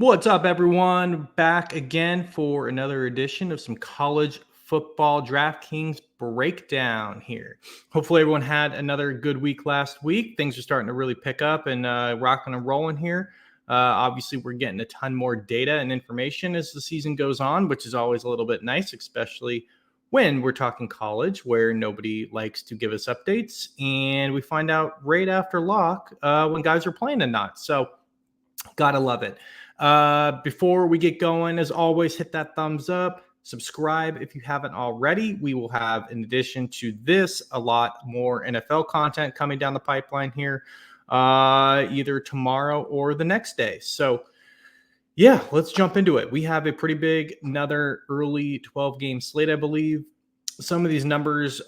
What's up, everyone? Back again for another edition of some college football DraftKings breakdown here. Hopefully, everyone had another good week last week. Things are starting to really pick up and rocking and rolling here. Obviously, we're getting a ton more data and information as the season goes on, which is always a little bit nice, especially when we're talking college, where nobody likes to give us updates. And we find out right after lock when guys are playing and not. So, gotta love it. Before we get going, as always, hit that thumbs up, subscribe if you haven't already. We will have, in addition to this, a lot more NFL content coming down the pipeline here, either tomorrow or the next day. So, yeah, let's jump into it. We have a pretty big, another early 12-game slate, I believe. Some of these numbers,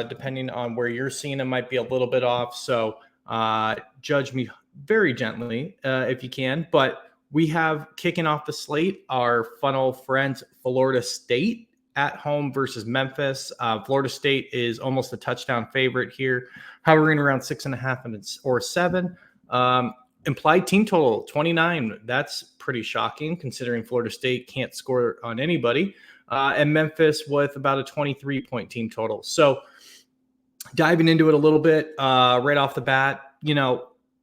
depending on where you're seeing them, might be a little bit off. So, judge me very gently if you can. But we have kicking off the slate our funnel friends, Florida State at home versus Memphis. Florida State is almost a touchdown favorite here, hovering around 6.5 or 7. Implied team total 29. That's pretty shocking considering Florida State can't score on anybody. And Memphis with about a 23-point team total. So diving into it a little bit right off the bat,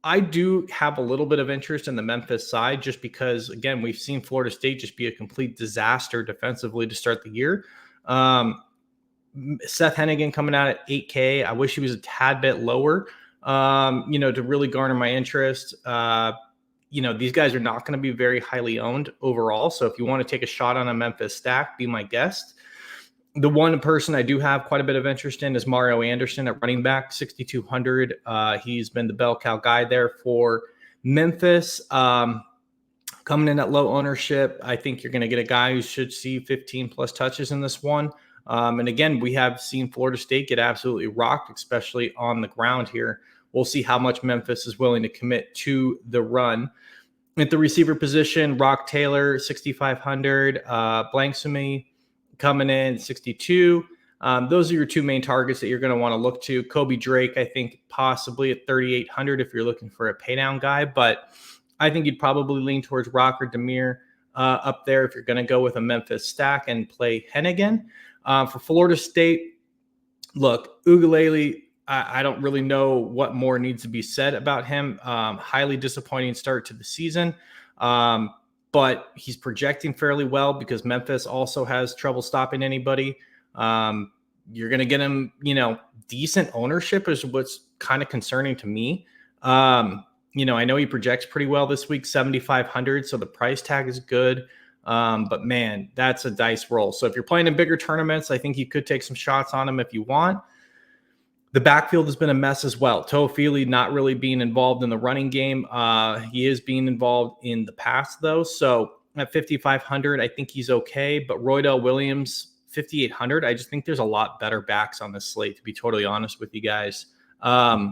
I do have a little bit of interest in the Memphis side just because, again, we've seen Florida State just be a complete disaster defensively to start the year. Seth Hennigan coming out at 8K. I wish he was a tad bit lower, to really garner my interest. These guys are not going to be very highly owned overall. So if you want to take a shot on a Memphis stack, be my guest. The one person I do have quite a bit of interest in is Mario Anderson at running back, 6,200. He's been the bell cow guy there for Memphis. Coming in at low ownership, I think you're going to get a guy who should see 15 plus touches in this one. And again, we have seen Florida State get absolutely rocked, especially on the ground here. We'll see how much Memphis is willing to commit to the run. At the receiver position, Rock Taylor, 6,500. Blanksumi coming in 62. Those are your two main targets that you're going to want to look to. Kobe Drake, I think possibly at 3,800 if you're looking for a paydown guy, but I think you'd probably lean towards Rock or Demir up there if you're going to go with a Memphis stack and play Hennigan. For Florida State, look, Ugalele, I don't really know what more needs to be said about him. Highly disappointing start to the season. But he's projecting fairly well because Memphis also has trouble stopping anybody. You're going to get him, decent ownership is what's kind of concerning to me. I know he projects pretty well this week, 7,500. So the price tag is good. But man, that's a dice roll. So if you're playing in bigger tournaments, I think you could take some shots on him if you want. The backfield has been a mess as well. Toafili not really being involved in the running game. He is being involved in the pass, though. So at 5,500, I think he's okay. But Roydell Williams, 5,800, I just think there's a lot better backs on this slate, to be totally honest with you guys. I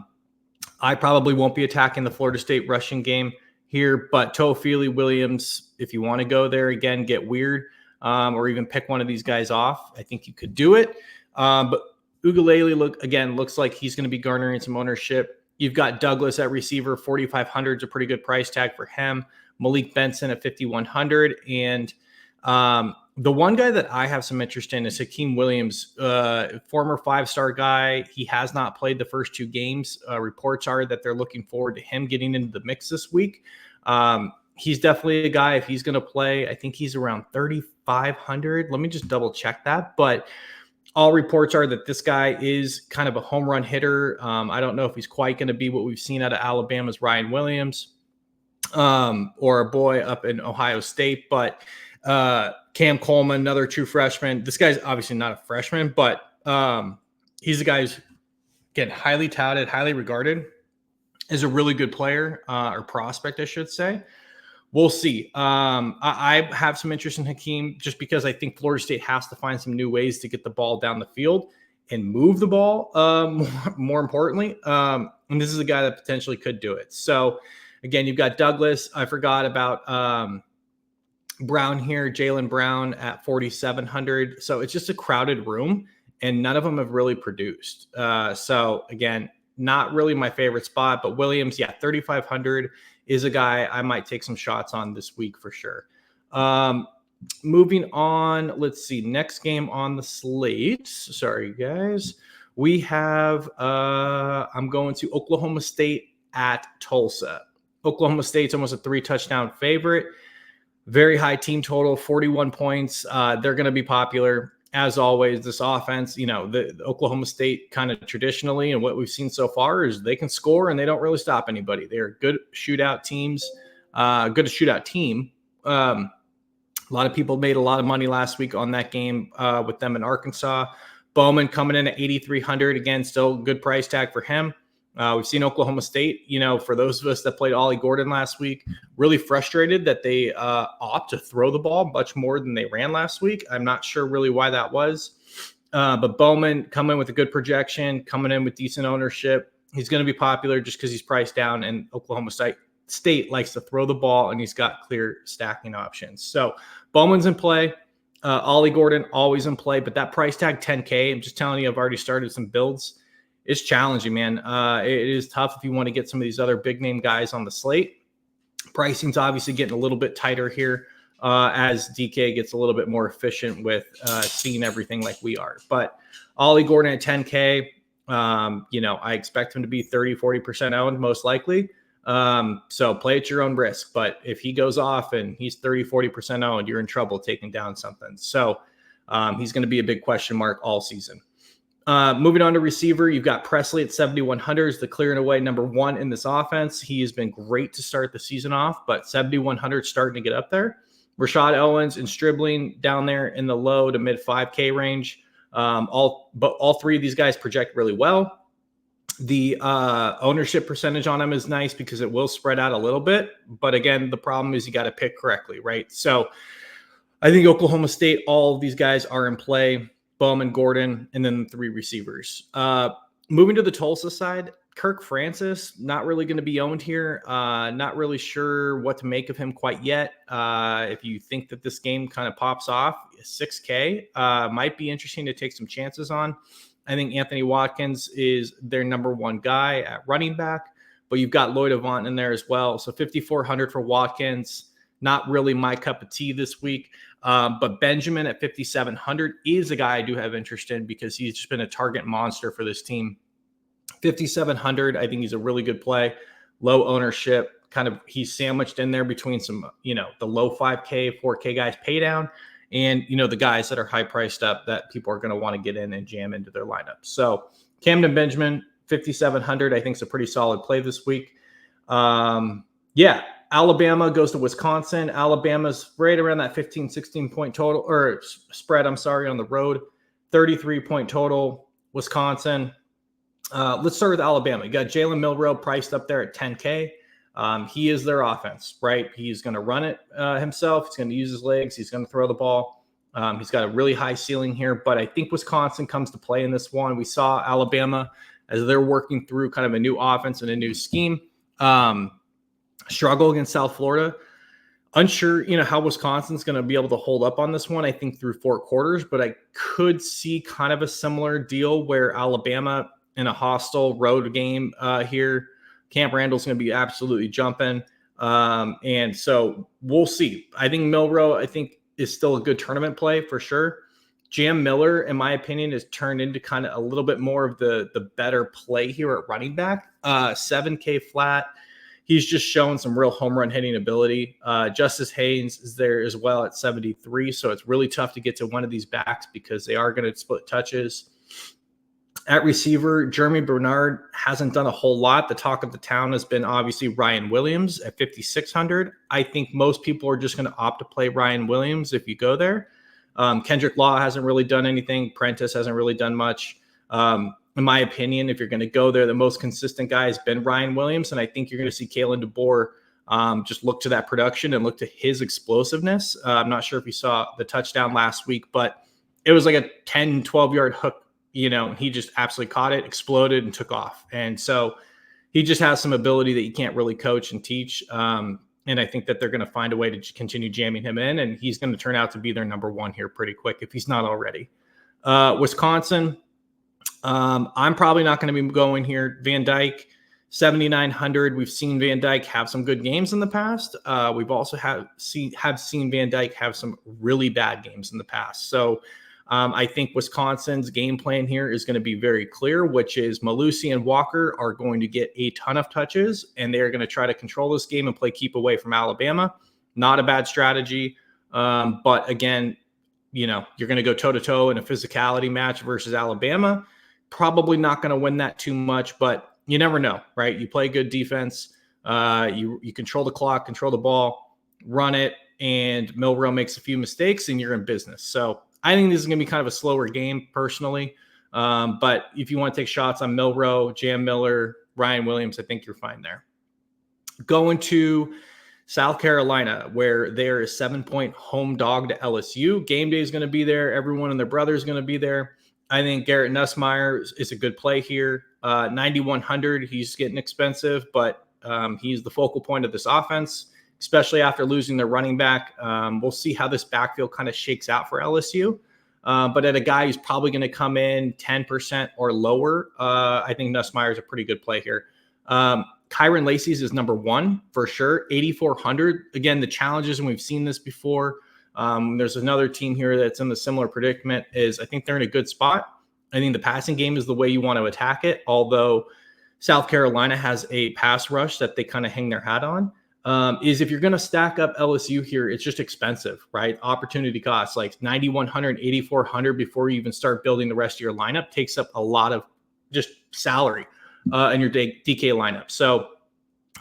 probably won't be attacking the Florida State rushing game here, but Toafili, Williams, if you want to go there, again, get weird or even pick one of these guys off, I think you could do it. But Ugalele looks like he's going to be garnering some ownership. You've got Douglas at receiver, 4,500 is a pretty good price tag for him. Malik Benson at 5,100. And the one guy that I have some interest in is Hakeem Williams, former 5-star guy. He has not played the first 2 games. Reports are that they're looking forward to him getting into the mix this week. He's definitely a guy, if he's going to play, I think he's around 3,500. Let me just double check that. But all reports are that this guy is kind of a home run hitter. I don't know if he's quite going to be what we've seen out of Alabama's Ryan Williams or a boy up in Ohio State. But Cam Coleman, another true freshman. This guy's obviously not a freshman, but he's a guy who's, again, highly touted, highly regarded, is a really good player or prospect, I should say. We'll see. I have some interest in Hakeem just because I think Florida State has to find some new ways to get the ball down the field and move the ball, more importantly. And this is a guy that potentially could do it. So, again, you've got Douglas. I forgot about Brown here, Jaylen Brown at 4,700. So it's just a crowded room, and none of them have really produced. So, again, not really my favorite spot, but Williams, 3,500 is a guy I might take some shots on this week for sure. Moving on, let's see. Next game on the slate. Sorry, guys. We have, I'm going to Oklahoma State at Tulsa. Oklahoma State's almost a 3-touchdown favorite. Very high team total, 41 points. They're going to be popular. As always, this offense, the Oklahoma State kind of traditionally, and what we've seen so far is they can score and they don't really stop anybody. They're good shootout teams, good shootout team. A lot of people made a lot of money last week on that game with them in Arkansas. Bowman coming in at 8,300. Again, still good price tag for him. We've seen Oklahoma State, for those of us that played Ollie Gordon last week, really frustrated that they opt to throw the ball much more than they ran last week. I'm not sure really why that was. But Bowman coming with a good projection, coming in with decent ownership. He's going to be popular just because he's priced down, and Oklahoma State likes to throw the ball, and he's got clear stacking options. So Bowman's in play. Ollie Gordon always in play, but that price tag 10K, I'm just telling you, I've already started some builds. It's challenging, man. It is tough if you want to get some of these other big name guys on the slate. Pricing's obviously getting a little bit tighter here as DK gets a little bit more efficient with seeing everything like we are. But Ollie Gordon at 10K, I expect him to be 30-40% owned most likely. So play at your own risk. But if he goes off and he's 30-40% owned, you're in trouble taking down something. So he's going to be a big question mark all season. Moving on to receiver, you've got Presley at 7,100 is the clear and away number one in this offense. He has been great to start the season off, but 7,100 starting to get up there. Rashad Owens and Stribling down there in the low to mid 5K range. All three of these guys project really well. The ownership percentage on them is nice because it will spread out a little bit. But again, the problem is you got to pick correctly, right? So I think Oklahoma State, all of these guys are in play. Bowman, Gordon, and then the three receivers. Moving to the Tulsa side, Kirk Francis, not really going to be owned here. Not really sure what to make of him quite yet. If you think that this game kind of pops off, 6K might be interesting to take some chances on. I think Anthony Watkins is their number one guy at running back, but you've got Lloyd Avant in there as well. So 5,400 for Watkins. Not really my cup of tea this week. But Benjamin at 5,700 is a guy I do have interest in because he's just been a target monster for this team. 5,700, I think he's a really good play. Low ownership, he's sandwiched in there between some, the low 5K, 4K guys pay down and, the guys that are high priced up that people are going to want to get in and jam into their lineup. So Camden Benjamin, 5,700, I think is a pretty solid play this week. Alabama goes to Wisconsin. Alabama's right around that 15, 16 point total or spread. On the road, 33 point total. Wisconsin. Let's start with Alabama. You got Jalen Milroe priced up there at 10K. He is their offense, right? He's going to run it himself. He's going to use his legs. He's going to throw the ball. He's got a really high ceiling here, but I think Wisconsin comes to play in this one. We saw Alabama as they're working through kind of a new offense and a new scheme. Struggle against South Florida. Unsure, how Wisconsin's going to be able to hold up on this one, I think, through 4 quarters, but I could see kind of a similar deal where Alabama in a hostile road game here, Camp Randall's going to be absolutely jumping. And so we'll see. I think Milroe, is still a good tournament play for sure. Jam Miller, in my opinion, has turned into kind of a little bit more of the better play here at running back. 7K flat. He's just shown some real home run hitting ability. Justice Haynes is there as well at 73. So it's really tough to get to one of these backs because they are going to split touches. At receiver, Jeremy Bernard hasn't done a whole lot. The talk of the town has been obviously Ryan Williams at 5,600. I think most people are just going to opt to play Ryan Williams if you go there. Kendrick Law hasn't really done anything. Prentice hasn't really done much. In my opinion, if you're going to go there, the most consistent guy has been Ryan Williams. And I think you're going to see Kalen DeBoer just look to that production and look to his explosiveness. I'm not sure if you saw the touchdown last week, but it was like a 10, 12-yard hook. He just absolutely caught it, exploded, and took off. And so he just has some ability that you can't really coach and teach. And I think that they're going to find a way to continue jamming him in, and he's going to turn out to be their number one here pretty quick if he's not already. Wisconsin, I'm probably not going to be going here. Van Dyke, 7,900. We've seen Van Dyke have some good games in the past. We've also seen Van Dyke have some really bad games in the past. So I think Wisconsin's game plan here is going to be very clear, which is Malusi and Walker are going to get a ton of touches, and they're going to try to control this game and play keep away from Alabama. Not a bad strategy. But again, you're going to go toe-to-toe in a physicality match versus Alabama. Probably not going to win that too much, but you never know, right? You play good defense. You control the clock, control the ball, run it, and Milroe makes a few mistakes, and you're in business. So I think this is going to be kind of a slower game personally. But if you want to take shots on Milroe, Jam Miller, Ryan Williams, I think you're fine there. Going to South Carolina, where there is 7-point home dog to LSU. Game day is going to be there. Everyone and their brother is going to be there. I think Garrett Nussmeier is a good play here. 9,100, he's getting expensive, but he's the focal point of this offense, especially after losing their running back. We'll see how this backfield kind of shakes out for LSU. But at a guy who's probably going to come in 10% or lower, I think Nussmeier is a pretty good play here. Kyron Lacey's is number one for sure, 8,400. Again, the challenges, and we've seen this before. There's another team here that's in the similar predicament, is I think they're in a good spot. I think the passing game is the way you want to attack it, although South Carolina has a pass rush that they kind of hang their hat on. Is if you're going to stack up LSU here, it's just expensive, right? Opportunity cost, like 9,100, 8,400 before you even start building the rest of your lineup takes up a lot of just salary in your DK lineup. So,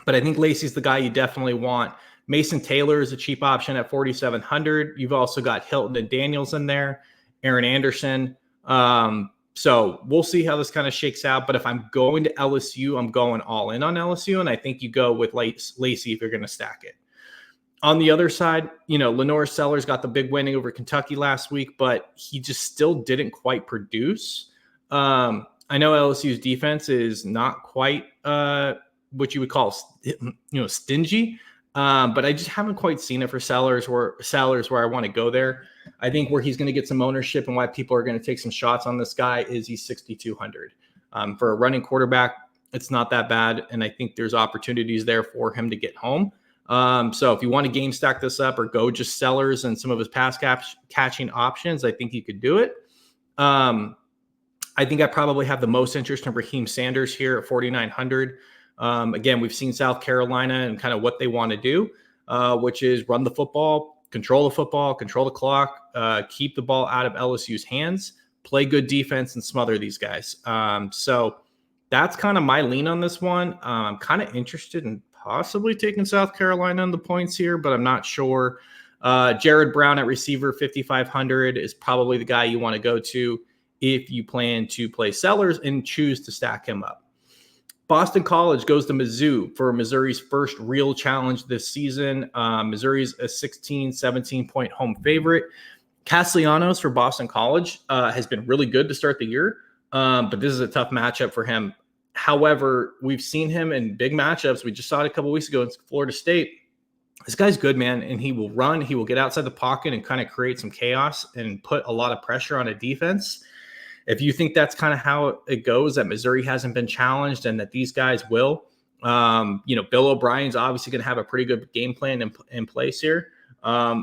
but I think Lacey's the guy you definitely want. Mason Taylor is a cheap option at 4,700. You've also got Hilton and Daniels in there, Aaron Anderson. So we'll see how this kind of shakes out. But if I'm going to LSU, I'm going all in on LSU. And I think you go with Lacey if you're going to stack it. On the other side, Lenore Sellers got the big winning over Kentucky last week, but he just still didn't quite produce. I know LSU's defense is not quite what you would call, stingy. But I just haven't quite seen it for Sellers where I want to go there. I think where he's going to get some ownership and why people are going to take some shots on this guy is he's 6,200. For a running quarterback, it's not that bad. And I think there's opportunities there for him to get home. So if you want to game stack this up or go just Sellers and some of his pass catching options, I think you could do it. I think I probably have the most interest in Raheem Sanders here at 4,900. Again, we've seen South Carolina and kind of what they want to do, which is run the football, control the clock, keep the ball out of LSU's hands, play good defense, and smother these guys. So that's kind of my lean on this one. I'm kind of interested in possibly taking South Carolina on the points here, but I'm not sure. Jared Brown at receiver, 5,500 is probably the guy you want to go to if you plan to play Sellers and choose to stack him up. Boston College goes to Mizzou for Missouri's first real challenge this season. Missouri's a 16, 17-point home favorite. Castellanos for Boston College has been really good to start the year, but this is a tough matchup for him. However, we've seen him in big matchups. We just saw it a couple weeks ago in Florida State. This guy's good, man, and he will run. He will get outside the pocket and kind of create some chaos and put a lot of pressure on a defense. If you think that's kind of how it goes, that Missouri hasn't been challenged and that these guys will, Bill O'Brien's obviously going to have a pretty good game plan in place here. I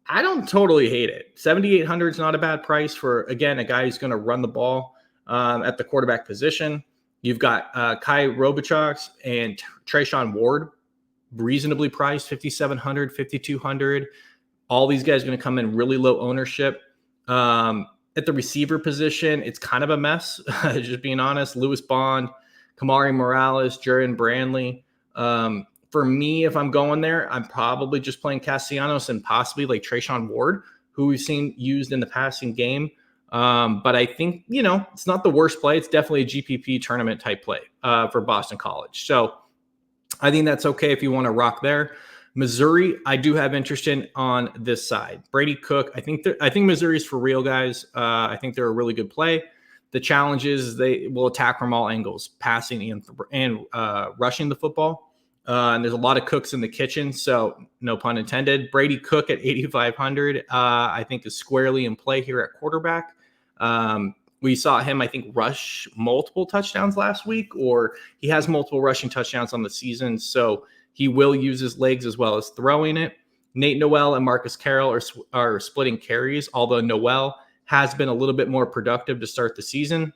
don't totally hate it. 7,800 is not a bad price for, again, a guy who's going to run the ball at the quarterback position. You've got Kai Robichaux and Trayshawn Ward, reasonably priced, 5,700, 5,200. All these guys are going to come in really low ownership. At the receiver position, it's kind of a mess, just being honest. Lewis Bond, Kamari Morales, Jaren Brandley. For me, if I'm going there, I'm probably just playing Castellanos and possibly like Trayshawn Ward, who we've seen used in the passing game. But I think, it's not the worst play. It's definitely a GPP tournament type play for Boston College. So I think that's okay if you want to rock there. Missouri, I do have interest in on this side. Brady Cook, I think Missouri's for real, guys. I think they're a really good play. The challenge is they will attack from all angles, passing and rushing the football. And there's a lot of cooks in the kitchen, so no pun intended. Brady Cook at 8,500, I think is squarely in play here at quarterback. We saw him, I think, rush multiple touchdowns last week, or he has multiple rushing touchdowns on the season. So he will use his legs as well as throwing it. Nate Noel and Marcus Carroll are splitting carries, although Noel has been a little bit more productive to start the season.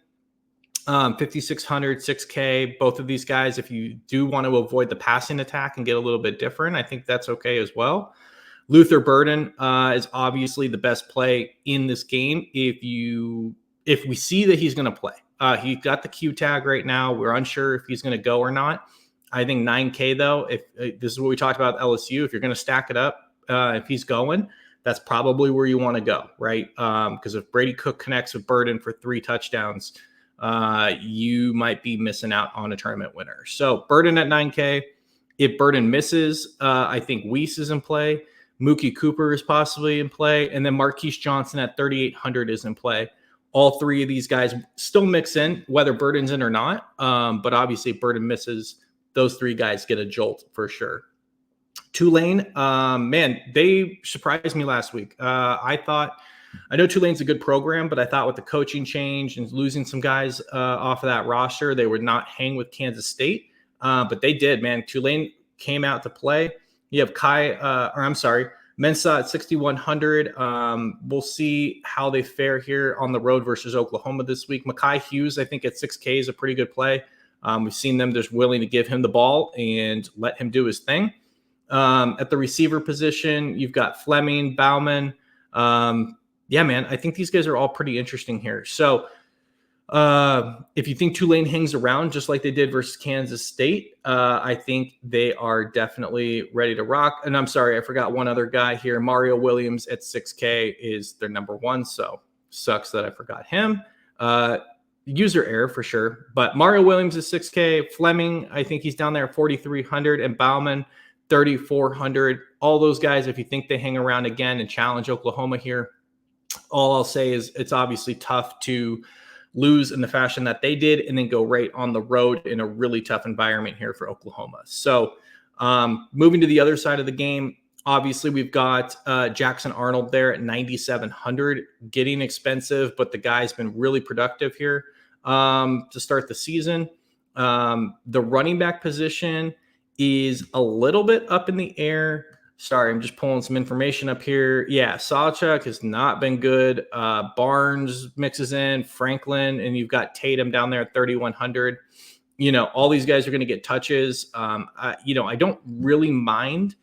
5,600, 6K, both of these guys, if you do want to avoid the passing attack and get a little bit different, I think that's okay as well. Luther Burden is obviously the best play in this game. If we see that he's going to play, he got the Q tag right now. We're unsure if he's going to go or not. I think 9K though, if this is what we talked about with LSU, if you're going to stack it up, if he's going, that's probably where you want to go, right? Because if Brady Cook connects with Burden for 3 touchdowns, you might be missing out on a tournament winner. So Burden at 9K. If Burden misses, I think Weiss is in play. Mookie Cooper is possibly in play. And then Marquise Johnson at 3,800 is in play. All 3 of these guys still mix in, whether Burden's in or not. But obviously, if Burden misses, those 3 guys get a jolt for sure. Tulane, man, they surprised me last week. I know Tulane's a good program, but I thought with the coaching change and losing some guys off of that roster, they would not hang with Kansas State. But they did, man. Tulane came out to play. You have Mensah at 6,100. We'll see how they fare here on the road versus Oklahoma this week. Mekhi Hughes, I think at 6K is a pretty good play. We've seen them just willing to give him the ball and let him do his thing. At the receiver position, you've got Fleming, Bauman. Yeah, man, I think these guys are all pretty interesting here. So if you think Tulane hangs around just like they did versus Kansas State, I think they are definitely ready to rock. And I'm sorry, I forgot one other guy here. Mario Williams at 6K is their number 1, so sucks that I forgot him. User error for sure. But Mario Williams is 6K. Fleming, I think he's down there at 4,300. And Bauman, 3,400. All those guys, if you think they hang around again and challenge Oklahoma here, all I'll say is it's obviously tough to lose in the fashion that they did and then go right on the road in a really tough environment here for Oklahoma. So moving to the other side of the game, obviously we've got Jackson Arnold there at 9,700, getting expensive, but the guy's been really productive here to start the season. The running back position is a little bit up in the air. Sorry, I'm just pulling some information up here. Yeah, Sawchuk has not been good. Barnes mixes in, Franklin, and you've got Tatum down there at 3,100. All these guys are going to get touches. I don't really mind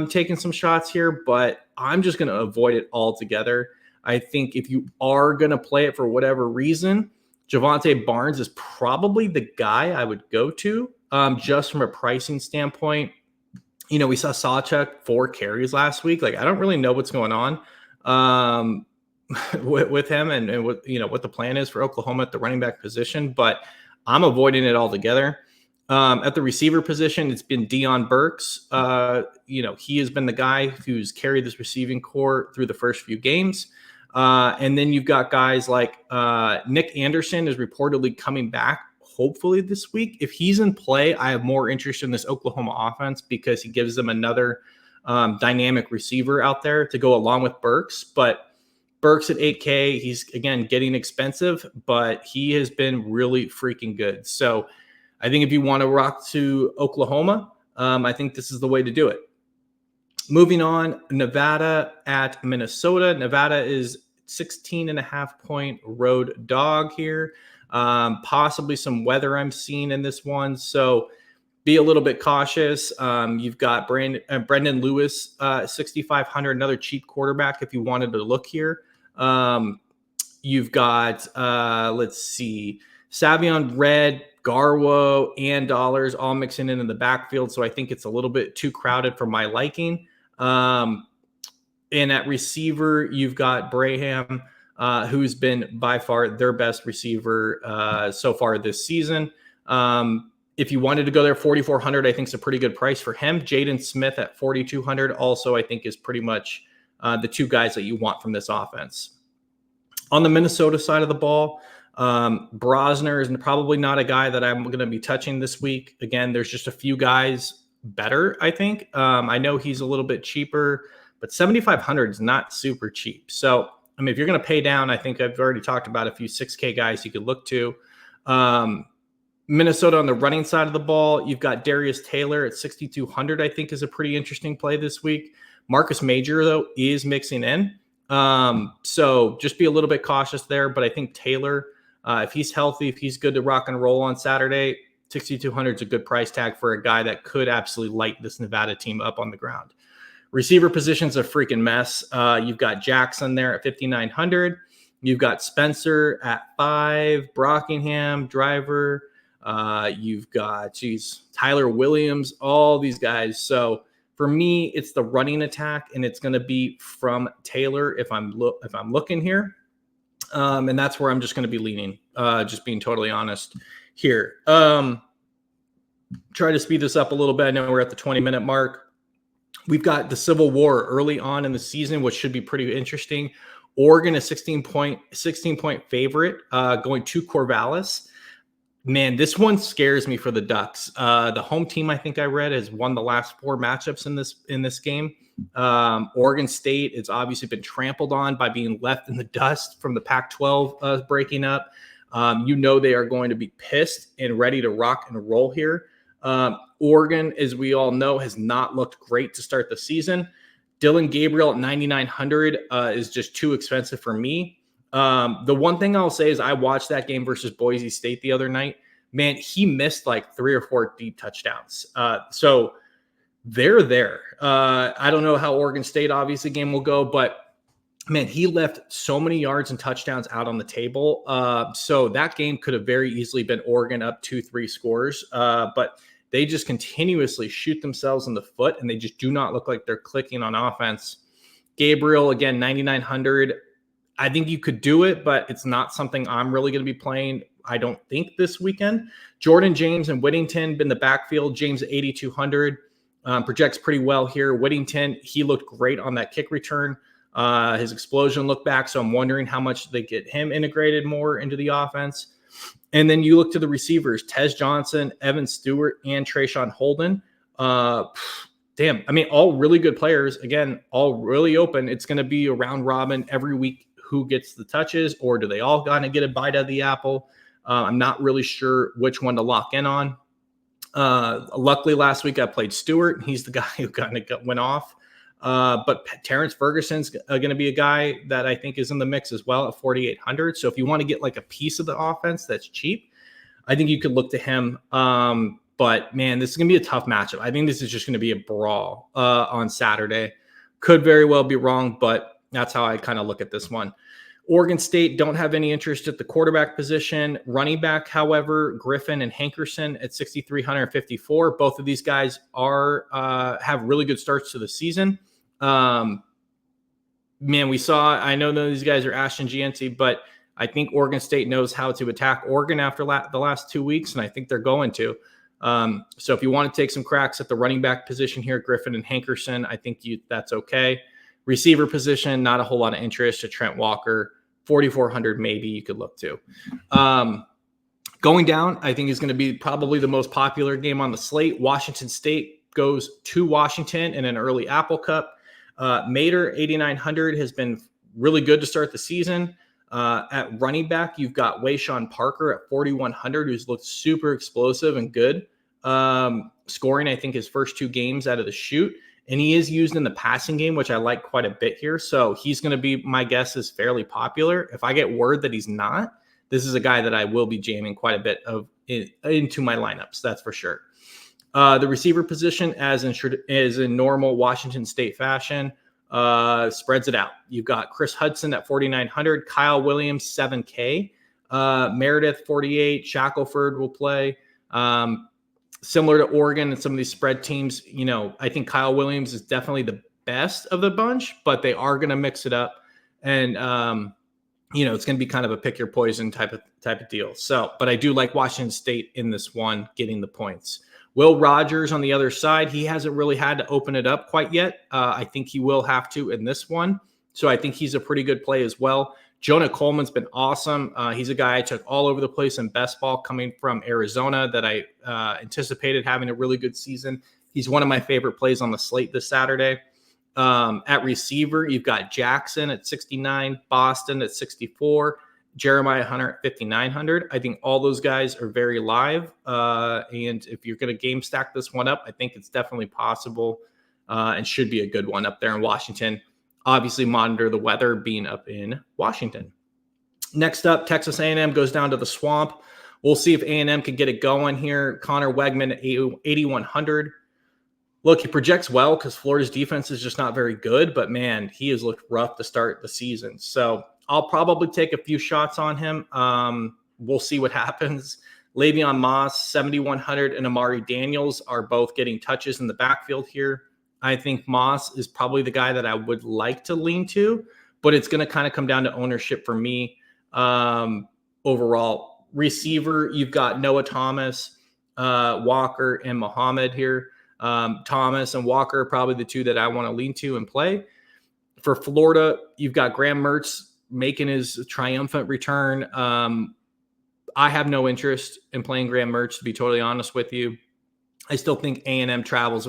taking some shots here, but I'm just going to avoid it altogether. I think if you are going to play it for whatever reason, Javonte Barnes is probably the guy I would go to just from a pricing standpoint. We saw Sawchuk 4 carries last week. Like, I don't really know what's going on with him and what the plan is for Oklahoma at the running back position, but I'm avoiding it altogether. At the receiver position, it's been Deion Burks. He has been the guy who's carried this receiving core through the first few games. And then you've got guys like Nick Anderson is reportedly coming back hopefully this week. If he's in play, I have more interest in this Oklahoma offense because he gives them another dynamic receiver out there to go along with Burks. But Burks at 8K, he's, again, getting expensive, but he has been really freaking good. So I think if you want to rock to Oklahoma, I think this is the way to do it. Moving on, Nevada at Minnesota. Nevada is 16.5-point road dog here. Possibly some weather I'm seeing in this one, so be a little bit cautious. You've got Brendan Lewis, 6,500, another cheap quarterback if you wanted to look here. You've got, let's see, Savion Red, Garwo, and Dollars all mixing in the backfield, so I think it's a little bit too crowded for my liking. And at receiver, you've got Braham, who's been by far their best receiver so far this season. If you wanted to go there, 4,400, I think is a pretty good price for him. Jaden Smith at 4,200 also, I think, is pretty much the 2 guys that you want from this offense. On the Minnesota side of the ball, Brosner is probably not a guy that I'm going to be touching this week. Again, there's just a few guys better, I think. I know he's a little bit cheaper, but 7,500 is not super cheap. So I mean, if you're going to pay down, I think I've already talked about a few 6K guys you could look to. Minnesota on the running side of the ball, you've got Darius Taylor at 6,200, I think is a pretty interesting play this week. Marcus Major, though, is mixing in. So just be a little bit cautious there. But I think Taylor, if he's healthy, if he's good to rock and roll on Saturday, 6,200 is a good price tag for a guy that could absolutely light this Nevada team up on the ground. Receiver position's a freaking mess. You've got Jackson there at 5,900. You've got Spencer at 5, Brockingham, Driver. You've got, Tyler Williams, all these guys. So for me, it's the running attack, and it's going to be from Taylor if I'm looking here. And that's where I'm just going to be leaning, just being totally honest here. Try to speed this up a little bit. I know we're at the 20-minute mark. We've got the Civil War early on in the season, which should be pretty interesting. Oregon, a 16-point favorite, going to Corvallis. Man, this one scares me for the Ducks. The home team, I think I read, has won the last 4 matchups in this game. Oregon State, it's obviously been trampled on by being left in the dust from the Pac-12 breaking up. They are going to be pissed and ready to rock and roll here. Oregon, as we all know, has not looked great to start the season. Dylan Gabriel at 9,900 is just too expensive for me. The one thing I'll say is I watched that game versus Boise State the other night. Man, he missed like 3 or 4 deep touchdowns. So they're there. I don't know how Oregon State obviously game will go, but man, he left so many yards and touchdowns out on the table. So that game could have very easily been Oregon up 2-3 scores. But they just continuously shoot themselves in the foot, and they just do not look like they're clicking on offense. Gabriel, again, 9,900. I think you could do it, but it's not something I'm really going to be playing, I don't think, this weekend. Jordan James and Whittington in the backfield. James at 8,200. Projects pretty well here. Whittington, he looked great on that kick return. His explosion looked back, so I'm wondering how much they get him integrated more into the offense. And then you look to the receivers, Tez Johnson, Evan Stewart, and Trayshawn Holden. Damn, I mean, all really good players. Again, all really open. It's going to be a round robin every week. Who gets the touches, or do they all kind of get a bite of the apple? I'm not really sure which one to lock in on. Luckily, last week I played Stewart, and he's the guy who kind of went off. But Terrence Ferguson's going to be a guy that I think is in the mix as well at 4,800. So if you want to get like a piece of the offense that's cheap, I think you could look to him. But man, this is going to be a tough matchup. I think this is just going to be a brawl on Saturday. Could very well be wrong, but that's how I kind of look at this one. Oregon State don't have any interest at the quarterback position. Running back, however, Griffin and Hankerson at 6,354. Both of these guys are have really good starts to the season. Man, I know none of these guys are Ashton Gianti, but I think Oregon State knows how to attack Oregon after the last 2 weeks, and I think they're going to. So if you want to take some cracks at the running back position here, Griffin and Hankerson, I think that's okay. Receiver position, not a whole lot of interest to Trent Walker. 4,400 maybe you could look to. Going down, I think is going to be probably the most popular game on the slate. Washington State goes to Washington in an early Apple Cup. Mater, 8,900, has been really good to start the season. At running back, you've got Wayshawn Parker at 4,100, who's looked super explosive and good. Scoring, I think, his first 2 games out of the chute. And he is used in the passing game, which I like quite a bit here. So he's going to be, my guess is, fairly popular. If I get word that he's not, this is a guy that I will be jamming quite a bit of into my lineups. That's for sure. The receiver position, as in normal Washington State fashion, spreads it out. You've got Chris Hudson at 4,900, Kyle Williams, 7K, Meredith, 48, Shackelford will play. Similar to Oregon and some of these spread teams, I think Kyle Williams is definitely the best of the bunch, but they are going to mix it up. And, it's going to be kind of a pick your poison type of deal. So, but I do like Washington State in this one, getting the points. Will Rogers on the other side, he hasn't really had to open it up quite yet. I think he will have to in this one. So I think he's a pretty good play as well. Jonah Coleman's been awesome. He's a guy I took all over the place in best ball coming from Arizona that I anticipated having a really good season. He's one of my favorite plays on the slate this Saturday. At receiver, you've got Jackson at 69, Boston at 64, Jeremiah Hunter at 5,900. I think all those guys are very live. And if you're going to game stack this one up, I think it's definitely possible and should be a good one up there in Washington. Obviously, monitor the weather being up in Washington. Next up, Texas A&M goes down to the Swamp. We'll see if A&M can get it going here. Connor Wegman at 8,100. Look, he projects well because Florida's defense is just not very good, but man, he has looked rough to start the season. So I'll probably take a few shots on him. We'll see what happens. Le'Veon Moss, 7,100, and Amari Daniels are both getting touches in the backfield here. I think Moss is probably the guy that I would like to lean to, but it's going to kind of come down to ownership for me overall. Receiver, you've got Noah Thomas, Walker, and Muhammad here. Thomas and Walker are probably the two that I want to lean to and play. For Florida, you've got Graham Mertz making his triumphant return. I have no interest in playing Graham Mertz, to be totally honest with you. I still think A&M travels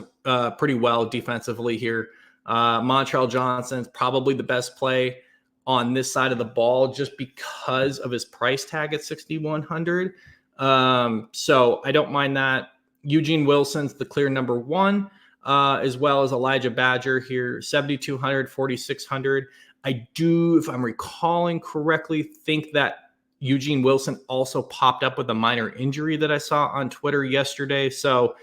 pretty well defensively here. Montrell Johnson's probably the best play on this side of the ball just because of his price tag at 6,100. So I don't mind that. Eugene Wilson's the clear number one, as well as Elijah Badger here, 7,200, 4,600. I do, if I'm recalling correctly, think that Eugene Wilson also popped up with a minor injury that I saw on Twitter yesterday. So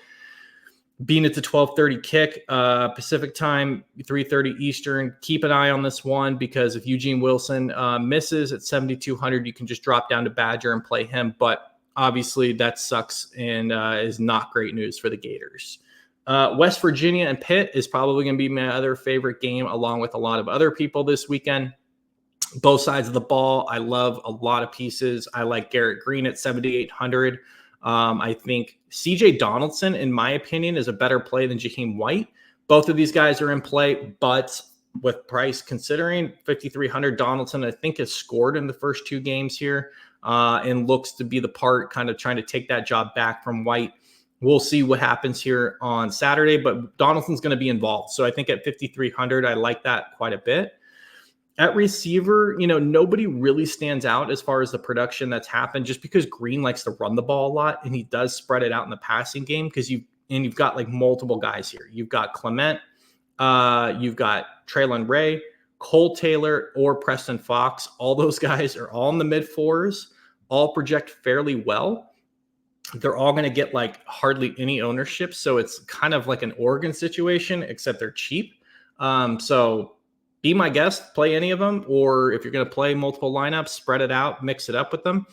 being at the 12:30 kick Pacific time, 3:30 Eastern, keep an eye on this one because if Eugene Wilson misses at 7,200, you can just drop down to Badger and play him. But obviously that sucks and is not great news for the Gators. West Virginia and Pitt is probably going to be my other favorite game along with a lot of other people this weekend. Both sides of the ball, I love a lot of pieces. I like Garrett Green at 7,800. I think CJ Donaldson, in my opinion, is a better play than Jaheim White. Both of these guys are in play, but with price considering 5,300, Donaldson, I think, has scored in the first two games here and looks to be the part kind of trying to take that job back from White. We'll see what happens here on Saturday, but Donaldson's going to be involved. So I think at 5,300, I like that quite a bit. At receiver, nobody really stands out as far as the production that's happened just because Green likes to run the ball a lot and he does spread it out in the passing game because you've got like multiple guys here. You've got Clement, you've got Traylon Ray, Cole Taylor, or Preston Fox. All those guys are all in the mid fours, all project fairly well. They're all going to get like hardly any ownership. So it's kind of like an Oregon situation, except they're cheap. So be my guest, play any of them, or if you're going to play multiple lineups, spread it out, mix it up with them.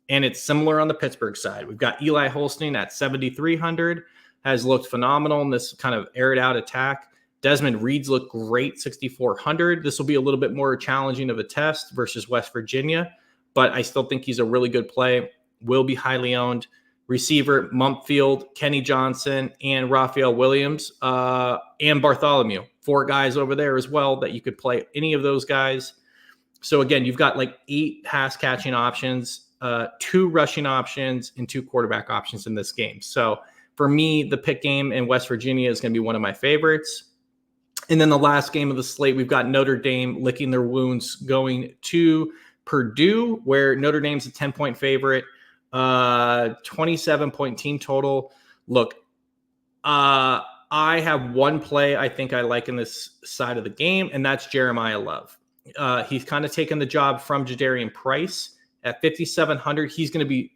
And it's similar on the Pittsburgh side. We've got Eli Holstein at 7,300, has looked phenomenal in this kind of aired out attack. Desmond Reed's looked great, 6,400. This will be a little bit more challenging of a test versus West Virginia, but I still think he's a really good play, will be highly owned. Receiver, Mumpfield, Kenny Johnson, and Raphael Williams, and Bartholomew. 4 guys over there as well that you could play any of those guys. So again, you've got like 8 pass catching options, 2 rushing options, and 2 quarterback options in this game. So for me, the pick game in West Virginia is going to be one of my favorites. And then the last game of the slate, we've got Notre Dame licking their wounds going to Purdue, where Notre Dame's a 10-point favorite. 27-point team total. Look, I have one play I think I like in this side of the game, and that's Jeremiah Love. He's kind of taken the job from Jadarian Price at 5,700. He's going to be,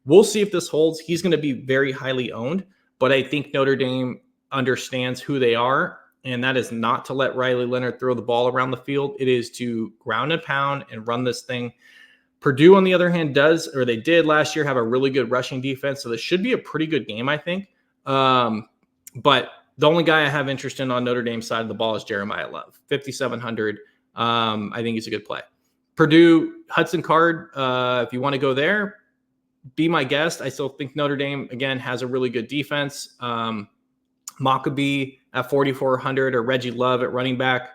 we'll see if this holds. He's going to be very highly owned, but I think Notre Dame understands who they are, and that is not to let Riley Leonard throw the ball around the field. It is to ground and pound and run this thing. Purdue, on the other hand, they did last year have a really good rushing defense, so this should be a pretty good game, I think. But the only guy I have interest in on Notre Dame's side of the ball is Jeremiah Love, 5,700. I think he's a good play. Purdue, Hudson Card, if you want to go there, be my guest. I still think Notre Dame, again, has a really good defense. Maccabee at 4,400 or Reggie Love at running back.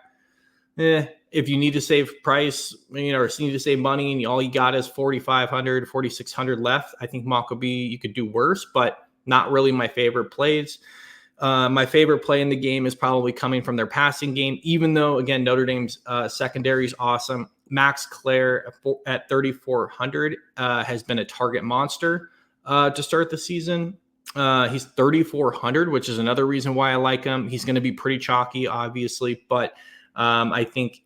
If you need to save price, or need to save money and all you got is 4,500, 4,600 left, I think Maccabee, you could do worse, but not really my favorite plays. My favorite play in the game is probably coming from their passing game, even though, again, Notre Dame's secondary is awesome. Max Clare at 3,400 has been a target monster to start the season. He's 3,400, which is another reason why I like him. He's going to be pretty chalky, obviously, but I think,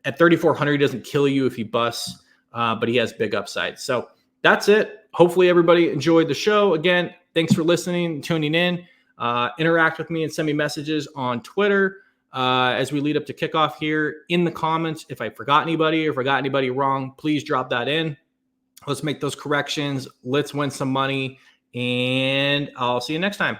at 3,400, he doesn't kill you if he busts, but he has big upside. So that's it. Hopefully everybody enjoyed the show. Again, thanks for listening and tuning in. Interact with me and send me messages on Twitter as we lead up to kickoff here. In the comments, if I forgot anybody or forgot anybody wrong, please drop that in. Let's make those corrections. Let's win some money, and I'll see you next time.